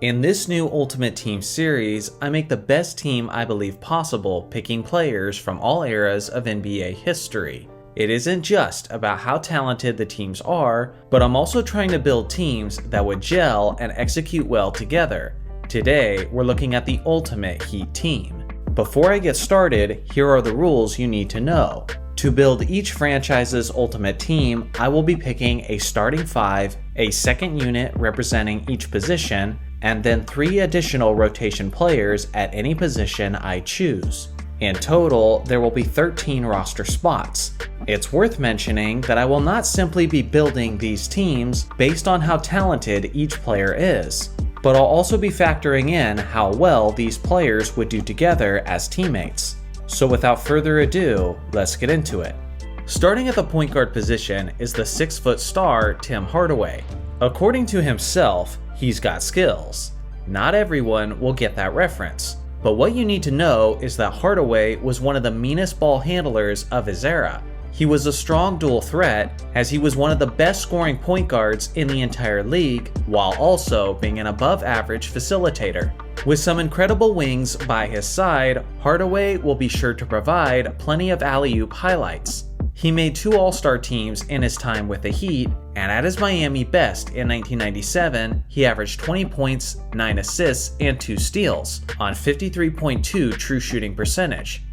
In this new Ultimate Team series, I make the best team I believe possible, picking players from all eras of NBA history. It isn't just about how talented the teams are, but I'm also trying to build teams that would gel and execute well together. Today, we're looking at the Ultimate Heat team. Before I get started, here are the rules you need to know. To build each franchise's ultimate team, I will be picking a starting 5, a second unit representing each position, and then 3 additional rotation players at any position I choose. In total, there will be 13 roster spots. It's worth mentioning that I will not simply be building these teams based on how talented each player is, but I'll also be factoring in how well these players would do together as teammates. So without further ado, let's get into it. Starting at the point guard position is the 6-foot star Tim Hardaway. According to himself, he's got skills. Not everyone will get that reference, but what you need to know is that Hardaway was one of the meanest ball handlers of his era. He was a strong dual threat, as he was one of the best scoring point guards in the entire league, while also being an above-average facilitator. With some incredible wings by his side, Hardaway will be sure to provide plenty of alley-oop highlights. He made 2 All-Star teams in his time with the Heat, and at his Miami best in 1997, he averaged 20 points, 9 assists, and 2 steals on 53.2 true shooting percentage.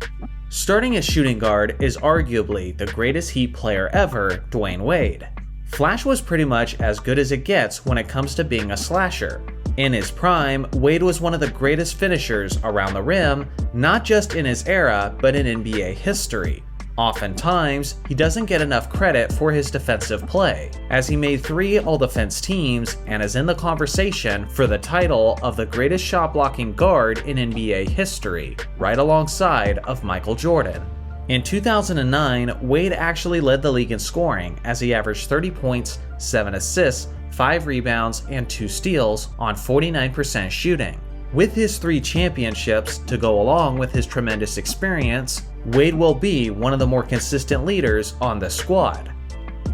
Starting at shooting guard is arguably the greatest Heat player ever, Dwyane Wade. Flash was pretty much as good as it gets when it comes to being a slasher. In his prime, Wade was one of the greatest finishers around the rim, not just in his era, but in NBA history. Oftentimes, he doesn't get enough credit for his defensive play, as he made 3 all-defense teams and is in the conversation for the title of the greatest shot-blocking guard in NBA history, right alongside of Michael Jordan. In 2009, Wade actually led the league in scoring, as he averaged 30 points, 7 assists, 5 rebounds, and 2 steals on 49% shooting. With his 3 championships to go along with his tremendous experience, Wade will be one of the more consistent leaders on the squad.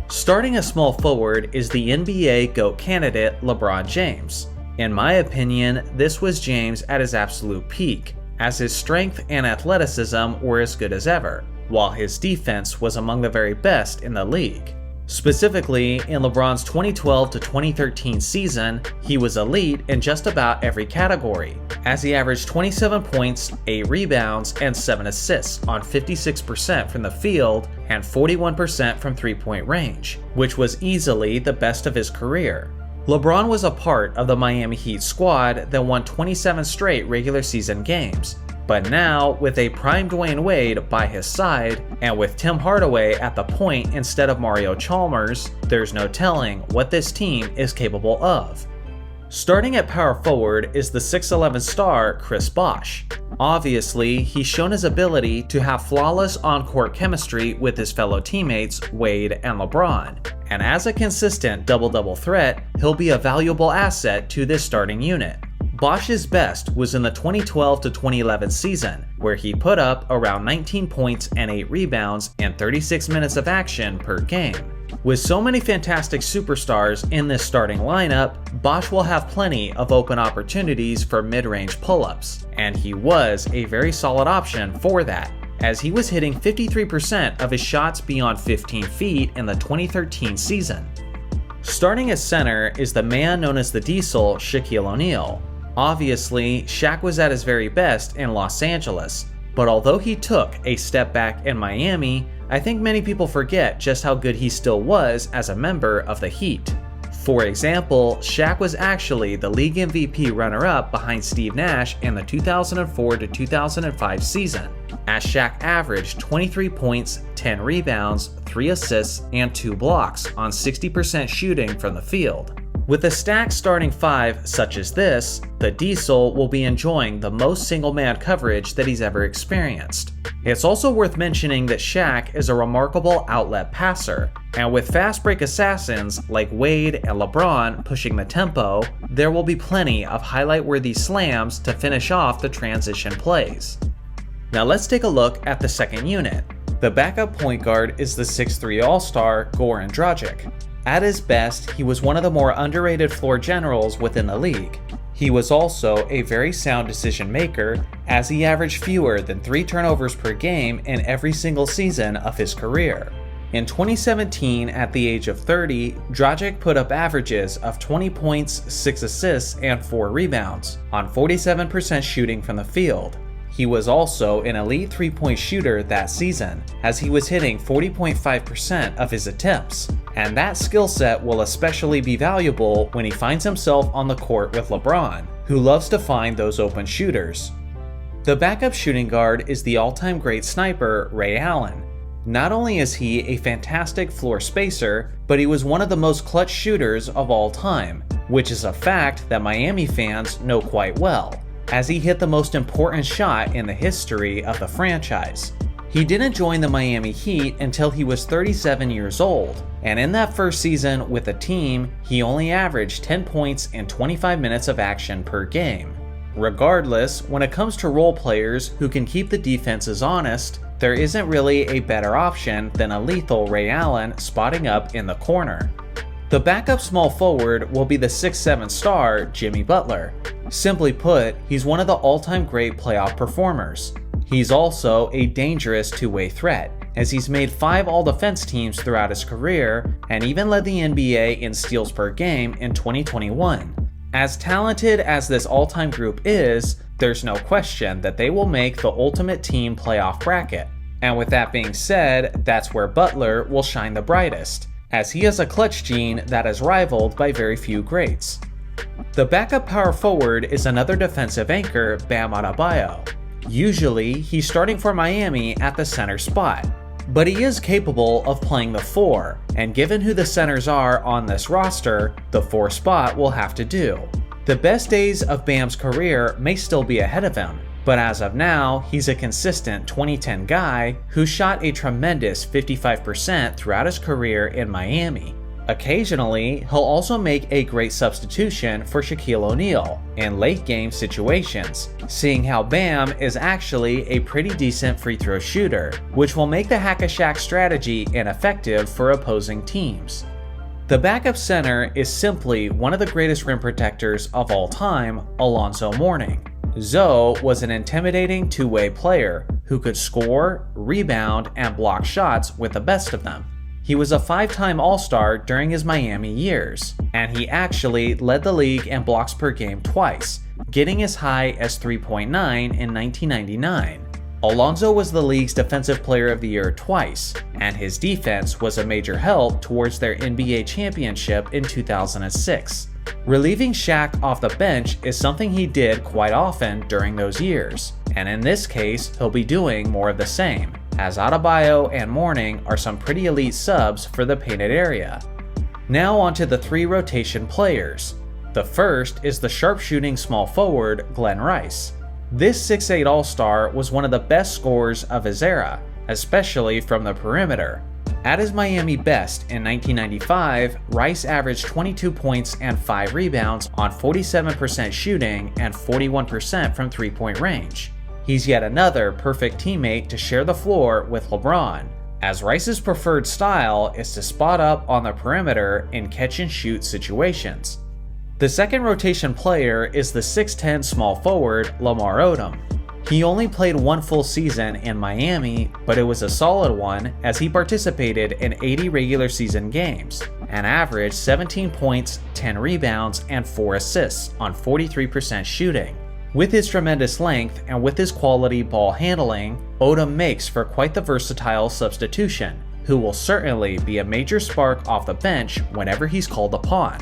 Starting a small forward is the NBA GOAT candidate LeBron James. In my opinion, this was James at his absolute peak, as his strength and athleticism were as good as ever, while his defense was among the very best in the league. Specifically, in LeBron's 2012 to 2013 season, he was elite in just about every category, as he averaged 27 points, 8 rebounds, and 7 assists on 56% from the field and 41% from three-point range, which was easily the best of his career. LeBron was a part of the Miami Heat squad that won 27 straight regular season games. But now, with a prime Dwyane Wade by his side, and with Tim Hardaway at the point instead of Mario Chalmers, there's no telling what this team is capable of. Starting at power forward is the 6'11 star Chris Bosh. Obviously, he's shown his ability to have flawless on-court chemistry with his fellow teammates Wade and LeBron, and as a consistent double-double threat, he'll be a valuable asset to this starting unit. Bosh's best was in the 2012 to 2011 season, where he put up around 19 points and 8 rebounds and 36 minutes of action per game. With so many fantastic superstars in this starting lineup, Bosh will have plenty of open opportunities for mid-range pull-ups, and he was a very solid option for that, as he was hitting 53% of his shots beyond 15 feet in the 2013 season. Starting at center is the man known as the Diesel, Shaquille O'Neal. Obviously, Shaq was at his very best in Los Angeles, but although he took a step back in Miami, I think many people forget just how good he still was as a member of the Heat. For example, Shaq was actually the league MVP runner-up behind Steve Nash in the 2004 to 2005 season, as Shaq averaged 23 points, 10 rebounds, 3 assists, and 2 blocks on 60% shooting from the field. With a stacked starting 5 such as this, the Diesel will be enjoying the most single-man coverage that he's ever experienced. It's also worth mentioning that Shaq is a remarkable outlet passer, and with fast break assassins like Wade and LeBron pushing the tempo, there will be plenty of highlight-worthy slams to finish off the transition plays. Now let's take a look at the second unit. The backup point guard is the 6'3 All-Star Goran Dragic. At his best, he was one of the more underrated floor generals within the league. He was also a very sound decision maker, as he averaged fewer than 3 turnovers per game in every single season of his career. In 2017, at the age of 30, Dragic put up averages of 20 points, 6 assists, and 4 rebounds on 47% shooting from the field. He was also an elite 3-point shooter that season, as he was hitting 40.5% of his attempts, and that skill set will especially be valuable when he finds himself on the court with LeBron, who loves to find those open shooters. The backup shooting guard is the all-time great sniper, Ray Allen. Not only is he a fantastic floor spacer, but he was one of the most clutch shooters of all time, which is a fact that Miami fans know quite well, as he hit the most important shot in the history of the franchise. He didn't join the Miami Heat until he was 37 years old, and in that first season with the team, he only averaged 10 points and 25 minutes of action per game. Regardless, when it comes to role players who can keep the defenses honest, there isn't really a better option than a lethal Ray Allen spotting up in the corner. The backup small forward will be the 6'7" star, Jimmy Butler. Simply put, he's one of the all-time great playoff performers. He's also a dangerous two-way threat, as he's made 5 all-defense teams throughout his career and even led the NBA in steals per game in 2021. As talented as this all-time group is, there's no question that they will make the ultimate team playoff bracket. And with that being said, that's where Butler will shine the brightest, as he has a clutch gene that is rivaled by very few greats. The backup power forward is another defensive anchor, Bam Adebayo. Usually, he's starting for Miami at the center spot, but he is capable of playing the 4, and given who the centers are on this roster, the 4 spot will have to do. The best days of Bam's career may still be ahead of him, but as of now, he's a consistent 2010 guy who shot a tremendous 55% throughout his career in Miami. Occasionally, he'll also make a great substitution for Shaquille O'Neal in late game situations, seeing how Bam is actually a pretty decent free throw shooter, which will make the hack-a-Shaq strategy ineffective for opposing teams. The backup center is simply one of the greatest rim protectors of all time, Alonzo Mourning. Zoe was an intimidating two-way player who could score, rebound, and block shots with the best of them. He was a 5-time All-Star during his Miami years, and he actually led the league in blocks per game twice, getting as high as 3.9 in 1999. Alonzo was the league's Defensive Player of the Year twice, and his defense was a major help towards their NBA championship in 2006. Relieving Shaq off the bench is something he did quite often during those years, and in this case, he'll be doing more of the same, as Adebayo and Mourning are some pretty elite subs for the painted area. Now onto the 3 rotation players. The first is the sharpshooting small forward, Glenn Rice. This 6'8" All-Star was one of the best scorers of his era, especially from the perimeter. At his Miami best in 1995, Rice averaged 22 points and 5 rebounds on 47% shooting and 41% from 3-point range. He's yet another perfect teammate to share the floor with LeBron, as Rice's preferred style is to spot up on the perimeter in catch-and-shoot situations. The second rotation player is the 6'10" small forward, Lamar Odom. He only played 1 full season in Miami, but it was a solid one as he participated in 80 regular season games and averaged 17 points, 10 rebounds, and 4 assists on 43% shooting. With his tremendous length and with his quality ball handling, Odom makes for quite the versatile substitution, who will certainly be a major spark off the bench whenever he's called upon.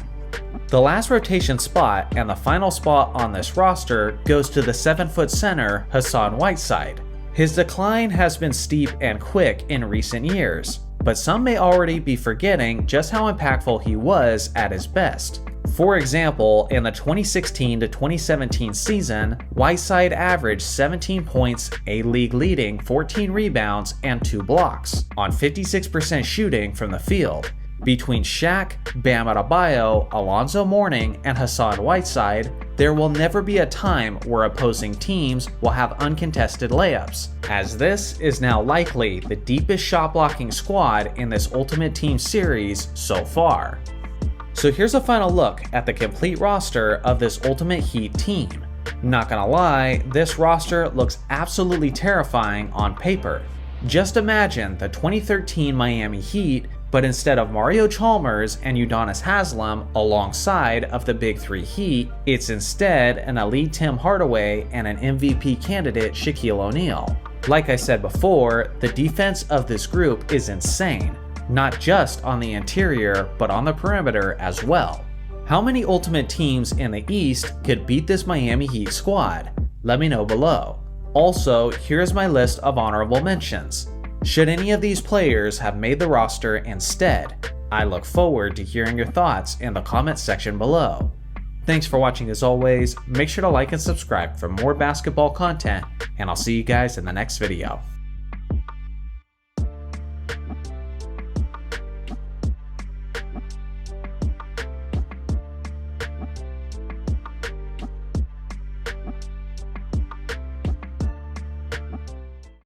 The last rotation spot and the final spot on this roster goes to the 7-foot center, Hassan Whiteside. His decline has been steep and quick in recent years, but some may already be forgetting just how impactful he was at his best. For example, in the 2016 to 2017 season, Whiteside averaged 17 points, a league-leading 14 rebounds, and 2 blocks on 56% shooting from the field. Between Shaq, Bam Adebayo, Alonzo Mourning, and Hassan Whiteside, there will never be a time where opposing teams will have uncontested layups, as this is now likely the deepest shot-blocking squad in this Ultimate Team series so far. So here's a final look at the complete roster of this Ultimate Heat team. Not gonna lie, this roster looks absolutely terrifying on paper. Just imagine the 2013 Miami Heat, but instead of Mario Chalmers and Udonis Haslem alongside of the Big Three Heat, it's instead an elite Tim Hardaway and an MVP candidate Shaquille O'Neal. Like I said before, the defense of this group is insane, not just on the interior, but on the perimeter as well. How many Ultimate teams in the East could beat this Miami Heat squad? Let me know below. Also, here's my list of honorable mentions. Should any of these players have made the roster instead? I look forward to hearing your thoughts in the comment section below. Thanks for watching as always, make sure to like and subscribe for more basketball content, and I'll see you guys in the next video.